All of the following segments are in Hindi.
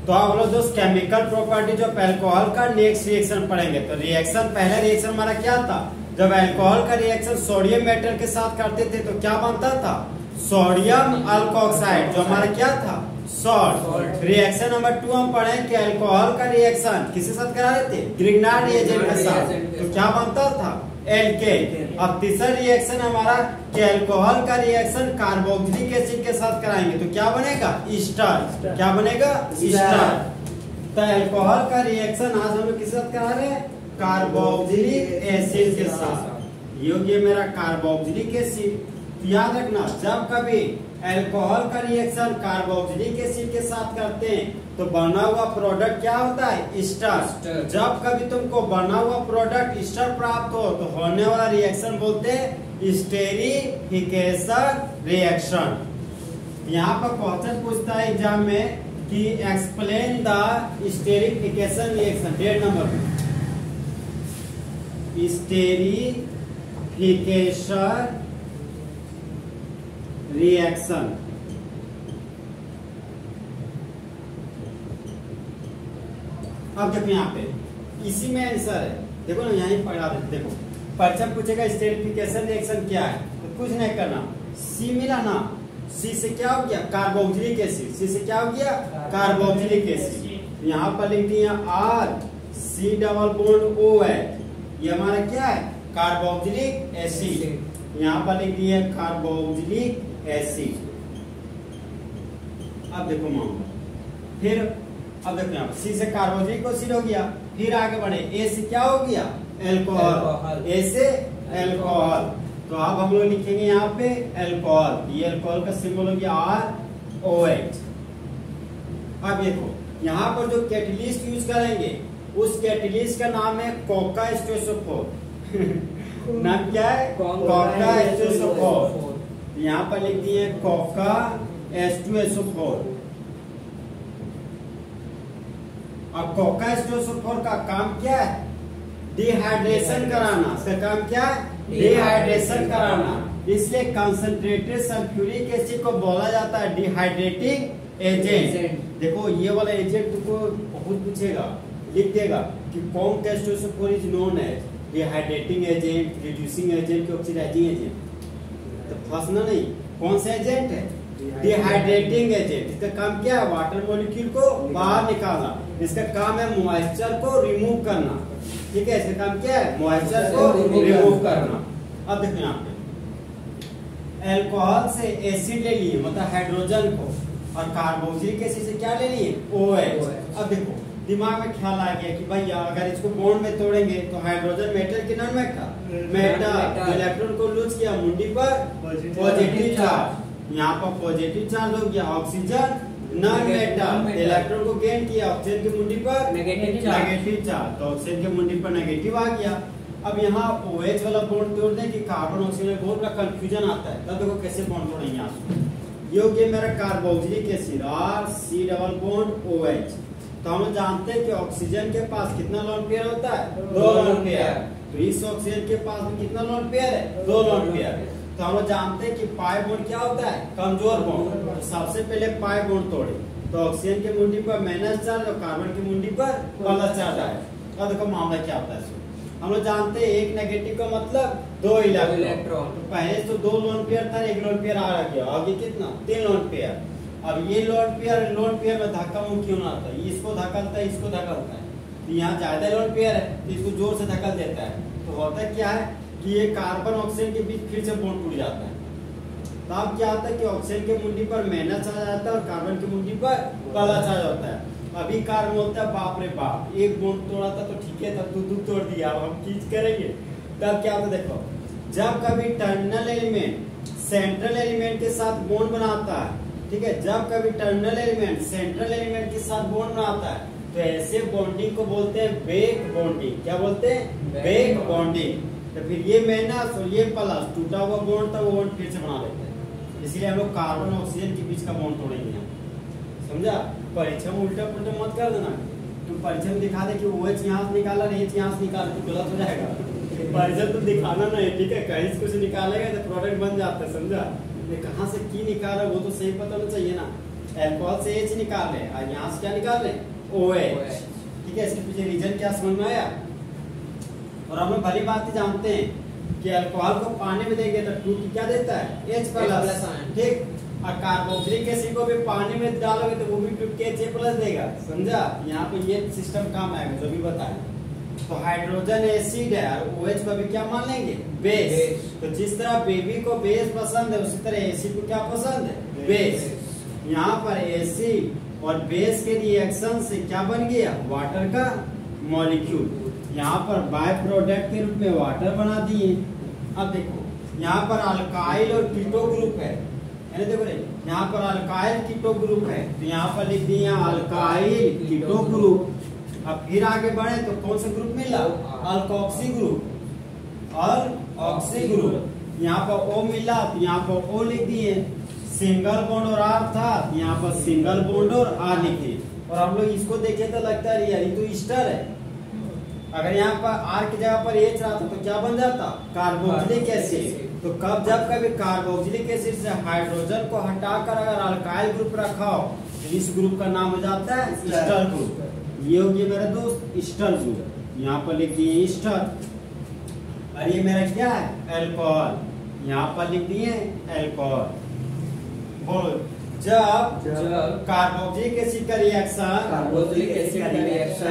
तो आप लोग दोस्त केमिकल प्रॉपर्टीज ऑफ अल्कोहल का नेक्स्ट रिएक्शन पढ़ेंगे। तो रिएक्शन, पहला रिएक्शन हमारा क्या था, जब अल्कोहल का रिएक्शन सोडियम मेटल के साथ करते थे तो क्या बनता था, सोडियम अल्कोक्साइड, जो हमारा क्या था, सॉल्ट। रिएक्शन नंबर 2 हम पढ़े कि अल्कोहल का रिएक्शन किसके साथ करा रहे थे, ग्रिग्नार्ड रिएजेंट के साथ, तो क्या बनता था, एल्केन। अब तीसरा रिएक्शन हमारा कि अल्कोहल का रिएक्शन कार्बोक्सिलिक एसिड के साथ कराएंगे तो क्या बनेगा, ईस्टर। क्या बनेगा, ईस्टर। तो अल्कोहल का रिएक्शन आज हम लोग किसके साथ करा रहे हैं, कार्बोक्सिलिक एसिड के साथ। ये हो गया मेरा कार्बोक्सिलिक एसिड। याद रखना, जब कभी अल्कोहल का रिएक्शन कार्बोक्सिलिक एसिड के साथ करते हैं तो बना हुआ प्रोडक्ट क्या होता है, ईस्टर। जब कभी तुमको बना हुआ प्रोडक्ट ईस्टर प्राप्त हो तो होने वाला रिएक्शन बोलते हैं स्टेरिफिकेशन रिएक्शन। यहाँ पर क्वेश्चन पूछता है एग्जाम में कि explain the esterification reaction, 1.5 number में। स्टेरिफिकेशन रिएक्शन, अब देखो यहाँ पे इसी में आंसर है, देखो ना यहीं पढ़ा देते। देखो परीक्षा पूछेगा स्टेरिफिकेशन रिएक्शन क्या है, तो कुछ नहीं करना, सी मिला ना, सी से क्या हो गया, कार्बोक्सिलिक एसिड, सी से क्या हो गया, कार्बोक्सिलिक एसिड। यहाँ पर लिख दिया R C double bond O है, ये हमारा क्या है, कार्बोक्सिलिक एसिड। यहाँ पर लिख दिया कार्बोक्सिलिक एसिड। अब देखो मामला, फिर अब देखो यहाँ सी से कार्बोक्सिलिक एसिड हो गया, फिर आगे बढ़े, ए से क्या हो गया, एल्कोहल, ए से एल्कोहल। तो अब हम लोग लिखेंगे यहाँ पे एल्कोहल, ये एल्कोहल का सिंबल हो गया ROH। अब देखो यहाँ पर जो कैटलिस्ट यूज करेंगे उस कैटलिस्ट का नाम है कोका H2SO4 नाम क्या है, कोका H2SO4। यहाँ पर लिख दिए कोका H2SO4। अब कोका H2SO4 का काम क्या है, डिहाइड्रेशन कराना। इसका काम क्या है, डिहाइड्रेशन कराना। इसलिए कंसंट्रेटेड सल्फ्यूरिक एसिड को बोला जाता है डिहाइड्रेटिंग एजेंट। देखो ये वाला एजेंट तुमको बहुत पूछेगा, लिख देगा कि कोका H2SO4 is known as dehydrating agent, reducing agent, oxidising agent. तो फंसना नहीं, कौन सा एजेंट है, डिहाइड्रेटिंग एजेंट। इसका काम क्या है, वाटर मॉलिक्यूल को बाहर निकालना। इसका काम है मॉइस्चर को रिमूव करना, ठीक है। इसका काम क्या है, मॉइस्चर को रिमूव करना। अब देखो यहाँ पे अल्कोहल से एसिड ले लिए, मतलब हाइड्रोजन को, और कार्बोक्सिलिक एसिड से क्या ले लिए, OH। अब देखो दिमाग में ख्याल आ गया कि भैया अगर इसको बॉन्ड में तोड़ेंगे तो हाइड्रोजन मेटल की नॉन मेटल, इलेक्ट्रॉन को लूज किया मुंडी पर पॉजिटिव चार्ज, यहाँ पर पॉजिटिव चार्ज हो गया, ऑक्सीजन नॉन मेटल, इलेक्ट्रॉन को गेन किया, ऑक्सीजन की मुंडी पर नेगेटिव चार्ज, तो ऑक्सीजन की मुंडी पर नेगेटिव आ गया। अब यहाँ OH वाला बॉन्ड तोड़ दें कि कार्बन ऑक्सीजन, बहुत बड़ा कंफ्यूजन आता है। तब देखो कैसे बॉन्ड तोड़ेंगे यहाँ से। ये हो गया मेरा carboxylic acid RC double bond OH। तो हम जानते हैं कि ऑक्सीजन के पास कितना लोन पेयर होता है, 2 लोन पेयर। तो इस ऑक्सीजन के पास में कितना लोन पेयर है, 2 लोन पेयर। तो हम जानते हैं कि पाई बॉन्ड क्या होता है, कमजोर बॉन्ड। तो सबसे पहले पाई बॉन्ड तोड़े तो ऑक्सीजन की मुंडी पर माइनस चार्ज और कार्बन की मुंडी पर प्लस चार्ज आए। अब देखो मामला क्या होता है, हम लोग जानते हैं एक नेगेटिव का मतलब 2 इलेक्ट्रॉन। तो पहले तो 2 लोन पेयर था, 1 लोन पेयर आ गया, आगे कितना, 3 लोन पेयर। अब ये लोन पेयर में धक्का मुक्की होना आता है, इसको धक्कलता है, इसको धक्कलता है। तो यहाँ ज्यादा लोन पेयर है तो इसको जोर से धक्कल देता है। तो होता क्या है कि ये कार्बन ऑक्सीजन के बीच फिर से बॉन्ड टूट जाता है। तो अब क्या होता है कि ऑक्सीजन की मुंडी पर माइनस चार्ज आता है और कार्बन की मुंडी पर प्लस चार्ज होता है। अभी कार्बन बोलता है बाप रे बाप, एक बॉन्ड तोड़ा था तो ठीक है, तब तू तोड़ दिया, अब हम खींच करेंगे। तब क्या होता है, देखो जब कभी टर्मिनल एलिमेंट सेंट्रल एलिमेंट के साथ बॉन्ड बनाता है, ठीक है, जब कभी टर्मिनल एलिमेंट सेंट्रल एलिमेंट के साथ बॉन्ड बनाता है तो ऐसे बॉन्डिंग को बोलते हैं बैक बॉन्डिंग। क्या बोलते हैं, बैक बॉन्डिंग। तो फिर ये माइनस और ये प्लस, टूटा हुआ बॉन्ड था वो बॉन्ड फिर से बना लेते हैं। इसलिए हम लोग कार्बन ऑक्सीजन के बीच का बॉन्ड तोड़ेंगे, समझा। परीक्षा में उल्टा पुल्टा मत कर देना, तुम परीक्षा में दिखा दे कि OH यहाँ से निकाला, H यहाँ से निकाला, तो गलत हो जाएगा। परीक्षा तुम दिखाना नहीं, ठीक है, कहीं से कुछ निकालेगा तो प्रोडक्ट बन जाता है, समझा। कहाँ से की निकाला वो तो सही पता होना चाहिए ना। अल्कोहल से H निकाल रहे और यहाँ से क्या निकाल रहे OH। ठीक है, इसके पीछे रीजन क्या समझ में आया। और हम लोग भली बात जानते हैं कि अल्कोहल को पानी में देंगे तो 2 की क्या देता है H+। ठीक, और कार्बोक्सिलिक एसिड को भी पानी में डालोगे तो वो भी 2 के H+ देगा। समझा, यहाँ पे ये सिस्टम काम आएगा जो भी बताएं। तो हाइड्रोजन एसिड है और OH को भी क्या मान लेंगे बेस। तो जिस तरह बेबी को बेस पसंद है उसी तरह एसिड को क्या पसंद है बेस। यहाँ पर एसिड और बेस के रिएक्शन से क्या बन गया वाटर का मॉलिक्यूल। यहाँ पर बाय प्रोडक्ट के रूप में वाटर बना दिए। अब देखो यहाँ पर अल्काइल और कीटो ग्रुप है, देखो यहाँ पर अल्काइल कीटो ग्रुप है तो यहाँ पर लिख दिए अल्काइल कीटो ग्रुप। अब फिर आगे बढ़े तो कौन सा ग्रुप मिला अल्कोक्सी ग्रुप और ऑक्सी ग्रुप। यहाँ पर O मिला तो यहाँ पर O लिख दिए। सिंगल बॉन्ड और R था यहाँ पर सिंगल बॉन्ड और R लिखे। और हम लोग इसको देखे तो लगता है यार ये तो ईस्टर है। अगर यहाँ पर R की जगह पर H रहता तो क्या बन जाता कार्बोक्सिलिक एसिड। तो कब जब कभी कार्बोक्सिलिक एसिड से हाइड्रोजन को हटाकर अगर अल्काइल ग्रुप रखा हो तो इस ग्रुप का नाम हो जाता है ईस्टर ग्रुप। ये हो गया मेरा दोस्त ईस्टर ग्रुप। यहाँ पर लिख दिए ईस्टर। और ये मेरा क्या है अल्कोहल। यहाँ पर लिख दिए अल्कोहल। बोलो जब कार्बोक्सिलिक एसिड का रिएक्शन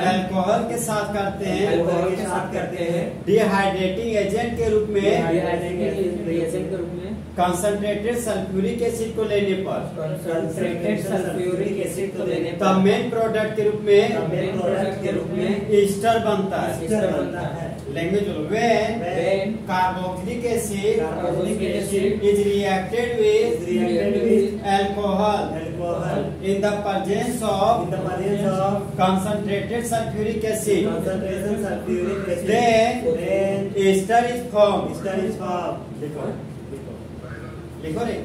अल्कोहल के साथ करते हैं डिहाइड्रेटिंग एजेंट के रूप में कंसंट्रेटेड सल्फ्यूरिक एसिड को लेने पर तब मेन प्रोडक्ट के रूप में ईस्टर बनता है। Language when carboxylic acid is reacted with alcohol in the presence of concentrated sulfuric acid, then ester is formed। लिखो रे।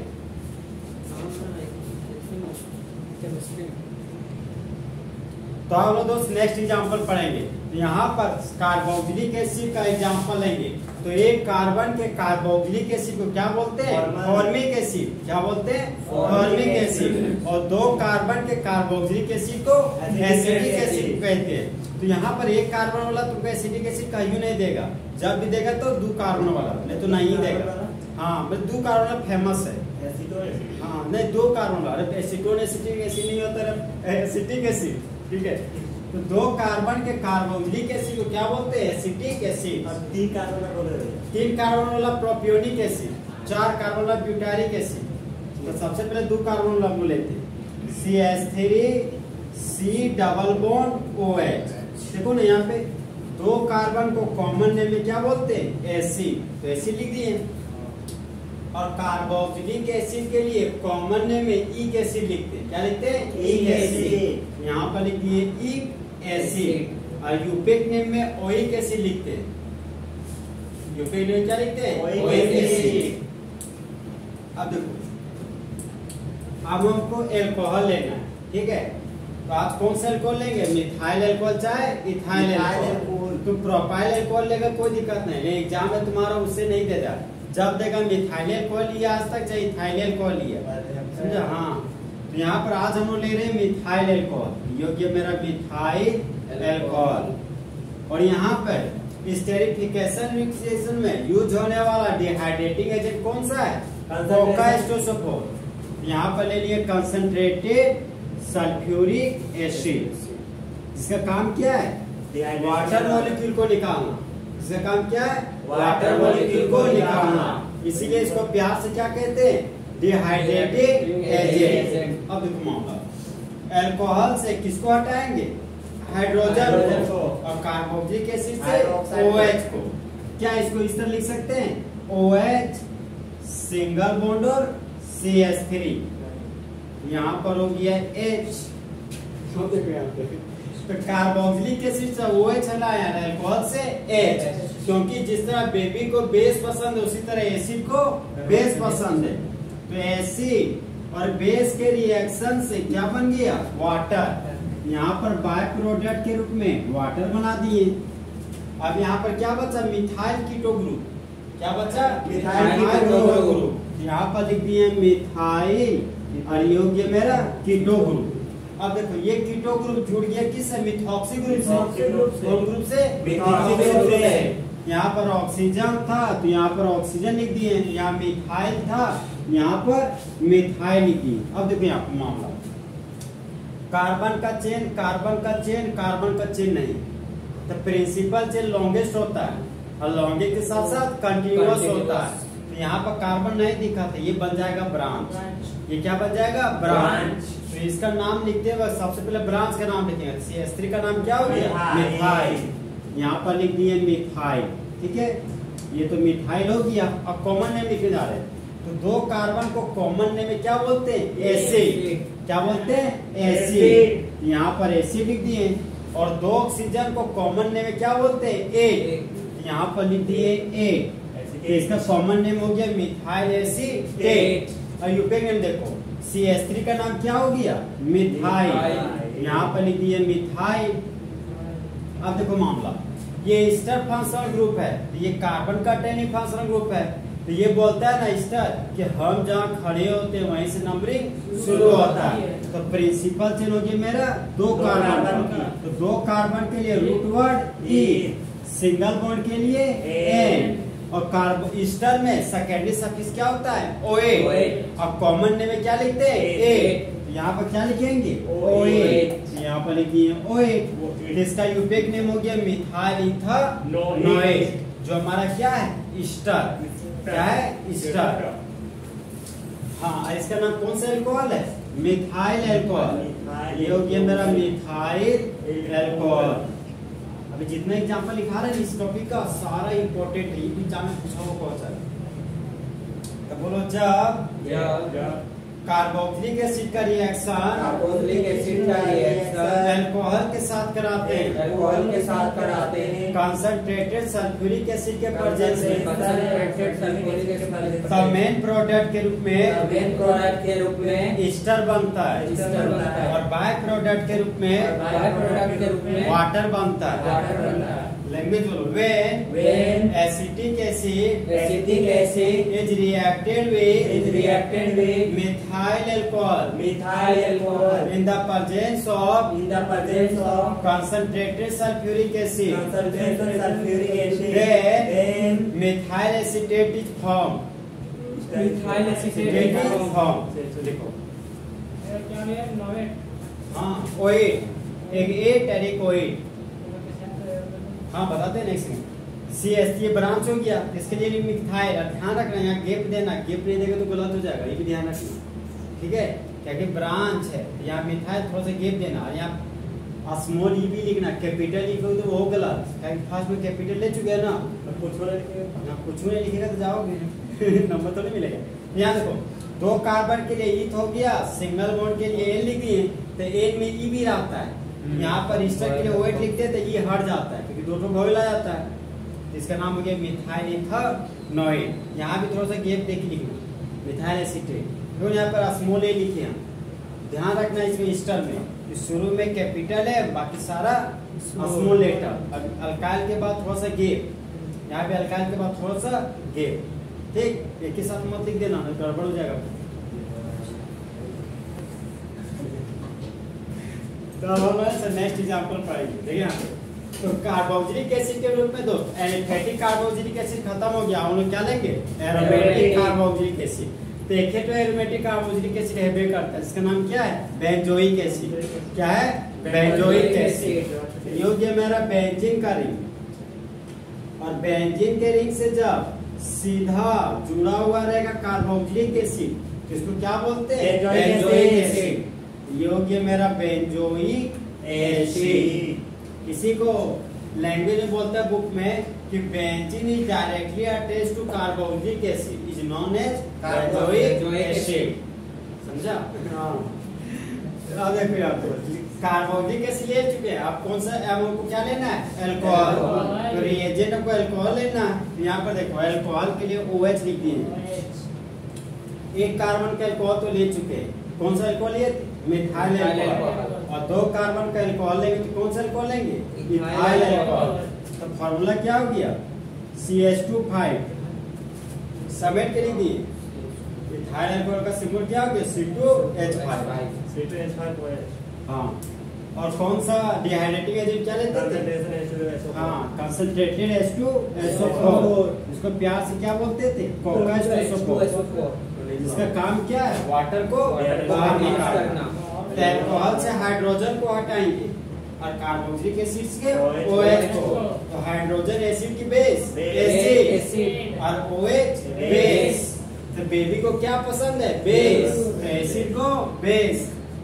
तो हम लोग दोस्त नेक्स्ट एग्जांपल पढ़ेंगे। यहाँ पर कार्बोक्सिलिक एसिड का एग्जांपल लेंगे। तो एक कार्बन के कार्बोक्सिलिक एसिड को क्या बोलते हैं फॉर्मिक एसिड। क्या बोलते हैं फॉर्मिक एसिड। और 2 कार्बन के कार्बोक्सिलिक एसिड को एसिटिक एसिड कहते हैं। तो यहाँ पर एक कार्बन वाला तुमको एसिटिक एसिड कहीं नहीं देगा। जब भी देगा तो 2 कार्बन वाला, नहीं तो नहीं देगा। हाँ, 2 कार्बन वाला फेमस है। हाँ नहीं 2 कार्बन वाला। एसिटोन एसिटिक एसिड नहीं होता, एसिटिक एसिड। ठीक है, तो 2 कार्बन के कार्बोक्सिलिक एसिड को क्या बोलते हैं एसिटिक एसिड। 3 कार्बन वाला प्रोपियोनिक एसिड, 4 कार्बन वाला ब्यूटारिक एसिड। तो सबसे पहले 2 कार्बन वाला बोले थे CH3 C double bond OH। देखो ना यहाँ पे 2 कार्बन को कॉमन नेम में क्या बोलते हैं एसिड। तो एसिड लिख दिए। और कार्बोक्सिलिक एसिड के लिए कॉमन नेम में इक एसिड लिखते हैं। क्या लिखते हैं इक एसिड। यहाँ पर लिख दिए इक एसिड। और यूपिक नेम में ओइक एसिड लिखते हैं। यूपिक नेम क्या लिखते हैं ओइक एसिड। अब देखो अब हमको अल्कोहल लेना है। ठीक है, तो आज कौन सा अल्कोहल लेंगे मिथाइल अल्कोहल चाहे इथाइल अल्कोहल। तुम प्रोपाइल अल्कोहल लेगा कोई दिक्कत नहीं, लेकिन एग्जाम में तुम्हारा उससे नहीं देगा। जब देखा मिथाइल अल्कोहल लिया आज तक चाहे इथाइल अल्कोहल लिया, समझा। हाँ, तो यहाँ पर आज हम लोग ले रहे हैं मिथाइल अल्कोहल। योग्य मेरा मिथाइल अल्कोहल। और यहाँ पर स्टेरिफिकेशन रिएक्शन में यूज होने वाला डिहाइड्रेटिंग एजेंट कौन सा है कोकास्टोसोफोर। यहाँ पर ले लिए कंसंट्रेटेड सल्फ्यूरिक एसिड। इसका काम क्या है वाटर मॉलिक्यूल को निकालना। इसका काम क्या है वाटर मॉलिक्यूल को निकालना। इसीलिए इसको प्यार से क्या कहते हैं डिहाइड्रेटिंग एजेंट। अब देखो मामला अल्कोहल से किसको हटाएंगे हाइड्रोजन को और कार्बोक्सिलिक एसिड से OH को। क्या इसको इस तरह लिख सकते हैं OH सिंगल बॉन्ड और CH3। यहाँ पर हो गया H। तो कार्बोक्सिलिक एसिड से OH हटाया अल्कोहल से H। क्योंकि जिस तरह बेबी को बेस पसंद है उसी तरह एसिड को बेस पसंद है। तो एसिड और बेस के रिएक्शन से क्या बन गया वाटर। यहाँ पर बाय प्रोडक्ट के रूप में वाटर बना दिए। अब यहाँ पर क्या बचा मिथाइल कीटो ग्रुप। क्या बचा मिथाइल कीटो ग्रुप। यहाँ पर लिख दिए मिथाइल और ये हो गया मेरा कीटो ग्रुप। अब देखो ये कीटो ग्रुप जुड़ गया किससे? मिथॉक्सी ग्रुप से। कौन ग्रुप से? मिथॉक्सी ग्रुप से। यहाँ पर ऑक्सीजन था तो यहाँ पर ऑक्सीजन लिख दिए, यहाँ मिथाइल था यहाँ पर मिथाइल लिख दिए। अब देखो यहाँ पर मामला, कार्बन का चेन कार्बन का चेन कार्बन का चेन नहीं, तो प्रिंसिपल चेन लॉन्गेस्ट होता है और लॉन्गे के साथ साथ कंटिन्यूअस होता है। तो यहाँ पर कार्बन नहीं दिखा था, ये बन जाएगा ब्रांच। ये क्या बन जाएगा? ब्रांच। तो इसका नाम लिखते हुए सबसे पहले ब्रांच का नाम लिखेंगे। CH3 का नाम क्या हो गया? मिथाइल। यहाँ पर लिख दिए मिथाइल, ठीक है, ये तो मिथाइल हो गया। अब कॉमन नेम लिखने जा रहे हैं, तो दो कार्बन को कॉमन नेम में क्या बोलते हैं? एसिड। क्या बोलते हैं? एसिड। यहाँ पर एसिड लिख दिए। और दो ऑक्सीजन को कॉमन नेम में क्या बोलते हैं? ए। यहाँ पर लिख दिए ए। तो इसका कॉमन नेम हो गया मिथाइल एसिटेट। और यूपी नेम देखो, CH3 का नाम क्या हो गया? मिथाइल। यहाँ पर लिख दिए मिथाइल। अब देखो मामला, ये ईस्टर फंक्शनल ग्रुप है, तो ये कार्बन का टेनी फंक्शनल ग्रुप है। तो ये बोलता है ना ईस्टर कि हम जहाँ खड़े होते हैं वहीं से नंबरिंग शुरू होता है। तो प्रिंसिपल चेन हो गया मेरा दो कार्बन की, तो दो कार्बन के लिए रूट वर्ड ई, सिंगल बॉन्ड के लिए एन, और कार्बन ईस्टर में सेकेंडरी सफिक्स क्या होता है? ओए। अब कॉमन नेम में क्या लिखते हैं? ए। यहाँ पर क्या लिखेंगे? ओए। यहाँ पर लिखिए ओए। इसका यूपेक नेम हो गया मिथाइल इथानोएट, जो हमारा क्या है? ईस्टर। क्या है? ईस्टर। हाँ, इसका नाम कौन सा अल्कोहल है? Methyl alcohol. ये हो गया मेरा मिथाइल अल्कोहल। अभी जितना एग्जांपल लिखा रहे हैं इस टॉपिक का सारा इंपॉर्टेंट है, ये भी एग्जाम में पूछा हुआ कौन सा है। तो बोलो, जब कार्बोक्सिलिक एसिड का रिएक्शन अल्कोहल के साथ कराते हैं कंसंट्रेटेड सल्फ्यूरिक एसिड के प्रेजेंस में, तो मेन प्रोडक्ट के रूप में ईस्टर बनता है और बाय प्रोडक्ट के रूप में वाटर बनता है। लैंग्वेज बोलो, when acetic acid is reacted with methyl alcohol in the presence of concentrated sulfuric acid, then methyl acetate is formed. देखो, हाँ ओएट, एक एट और एक ओएट। हाँ बताते हैं नेक्स्ट में। CH3 ब्रांच हो गया, इसके लिए मिथाइल। ध्यान रखना यहाँ गैप देना, गैप नहीं देगा तो गलत हो जाएगा, ये भी ध्यान रखना, ठीक है। क्या कि ब्रांच है, यहाँ मिथाइल थोड़ा सा गैप देना, और यहाँ स्मॉल ई भी लिखना, कैपिटल लिखोगे तो वो गलत, फर्स्ट में कैपिटल ले चुके हैं ना, कुछ नहीं लिखेगा तो जाओगे नंबर तो नहीं मिलेगा। यहाँ देखो, दो कार्बन के लिए ईथ हो गया, सिंगल बॉन्ड के लिए एन लिख दिए, तो एन में ई भी रहता है। यहाँ पर ईस्टर के लिए ओएट लिखते हैं तो ये हट जाता है क्योंकि दोनों वोवेल आ जाता है, तो इसका नाम हो गया मिथाइल इथानोएट। यहाँ भी थोड़ा सा गैप देख लिखना, मिथाइल एसिटेट। तो यहाँ पर स्मॉल ए लिखे हैं, ध्यान रखना इसमें ईस्टर में शुरू में कैपिटल है, बाकी सारा स्मॉल लेटर। अल्काइल के बाद थोड़ा सा गैप, यहाँ पे अल्काइल के बाद थोड़ा सा गैप, ठीक। एक के साथ मत लिख देना, गड़बड़ हो जाएगा। तो अब हम नेक्स्ट एग्जांपल पढ़ेंगे। देखिए यहाँ पे, तो कार्बोक्सिलिक एसिड के रूप में दो एलिफेटिक कार्बोक्सिलिक एसिड खत्म हो गया, हम लोग क्या लेंगे? Aromatic carboxylic acid. तो एक तो एरोमेटिक कार्बोक्सिलिक एसिड हेबे करता है, इसका नाम क्या है? Benzoic acid. क्या है? Benzoic acid. ये हो गया मेरा बेंजीन का रिंग, और बेंजीन के रिंग से जब सीधा जुड़ा हुआ रहेगा कार्बोक्सिलिक एसिड, इसको क्या बोलते हैं? Benzoic acid. ये हो गया मेरा बेंजोइक एसिड। इसी को लैंग्वेज में बोलता है बुक में कि benzene is directly attached to carboxylic acid is known as benzoic acid. समझा? अब देखो यहाँ पे कार्बोक्सिलिक एसिड ले चुके हैं, आप कौन सा एमओ को क्या लेना है? अल्कोहल। तो रिएजेंट को अल्कोहल लेना है। यहाँ पर देखो अल्कोहल के लिए OH लिख दिए, एक कार्बन का अल्कोहल तो ले चुके हैं, कौन सा अल्कोहल लिए? Methyl alcohol. और दो कार्बन का अल्कोहल लेंगे तो कौन सा अल्कोहल लेंगे? Ethyl alcohol. तो फार्मूला क्या हो गया? CH2 5 समेट के लिख दिए, इथाइल अल्कोहल का सिंबल क्या हो गया C2H5। हाँ, और कौन सा डिहाइड्रेटिंग एजेंट क्या लेते थे? हाँ, कंसंट्रेटेड H2SO4, इसको प्यार से क्या बोलते थे? Coca H2SO4। इसका काम क्या है? वाटर को बाहर निकालना। तो अल्कोहल से हाइड्रोजन को हटाएंगे और कार्बोक्सिलिक एसिड के OH को, तो हाइड्रोजन एसिड की बेस एसिड और OH बेस। तो बेबी को क्या पसंद है? बेस। तो एसिड को बेस।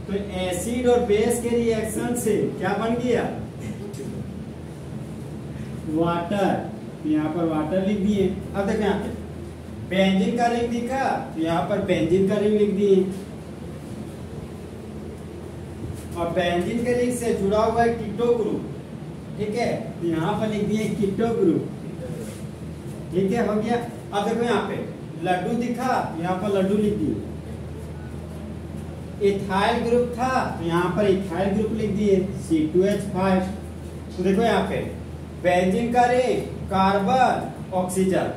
तो एसिड और बेस के रिएक्शन से क्या बन गया? वाटर। यहाँ पर वाटर लिख दिए। अब देखो यहाँ पे बेंजीन का रिंग दिखा, तो यहाँ पर बेंजीन का रिंग लिख दिए। और बेंजीन के रिंग से जुड़ा हुआ है कीटो ग्रुप, ठीक है, तो यहाँ पर लिख दिए कीटो ग्रुप। ठीक है, हो गया। अब देखो यहाँ पे लड्डू दिखा, यहाँ पर लड्डू लिख दिए। इथाइल ग्रुप था, तो यहाँ पर इथाइल ग्रुप लिख दिए C2H5। तो देखो यहाँ पे बेंजीन का रिंग, कार्बन, ऑक्सीजन,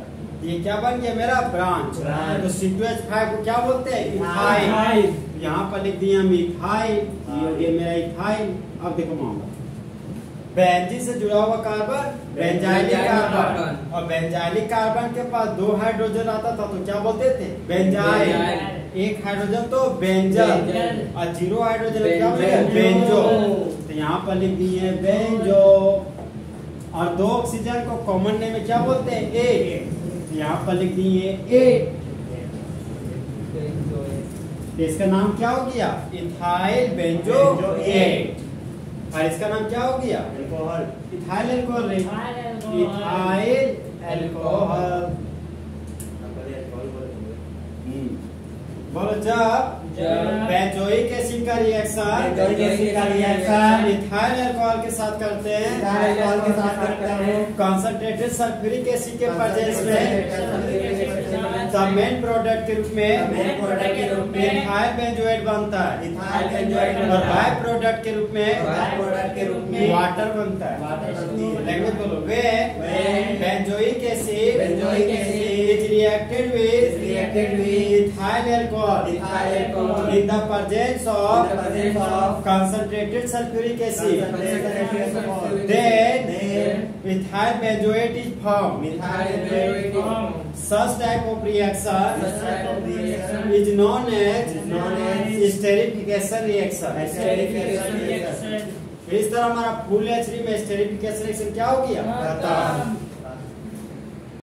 ये क्या बन गया मेरा? ब्रांच। तो C2H5 को क्या बोलते हैं? इथाइल। यहाँ पर लिख दिया हम इथाइल, ये हो गया मेरा इथाइल। अब देखो मामला, बेंजीन से जुड़ा हुआ कार्बन बेंजाइलिक कार्बन, और बेंजाइलिक कार्बन के पास 2 हाइड्रोजन आता था तो क्या बोलते थे? बेंजाइल। 1 हाइड्रोजन तो बेंजल, और 0 हाइड्रोजन क्या बोलते? बेंजो। तो यहाँ पर लिख दिए बेंजो। और 2 ऑक्सीजन को कॉमन नेम में क्या बोलते हैं? ए। तो यहाँ पर लिख दिए ए। इसका नाम क्या हो गया? Ethyl benzoate. और इसका नाम क्या हो गया? Alcohol. Ethyl alcohol. Ethyl alcohol. बोलो, जब बेंजोइक एसिड का रिएक्शन इथाइल अल्कोहल के साथ करते हैं, कंसंट्रेटेड सल्फ्यूरिक एसिड के प्रेजेंस में तब मेन प्रोडक्ट के रूप में इथाइल बेंजोएट बनता है, और बाय प्रोडक्ट के रूप में वाटर बनता है। लैंग्वेज बोलो, वे benzoic acid is reacted with ethyl alcohol in the presence of concentrated sulfuric acid, then ethyl benzoate is formed. Such type of reaction is known as esterification reaction. इस तरह हमारा फुल एचडी में esterification reaction क्या हो गया?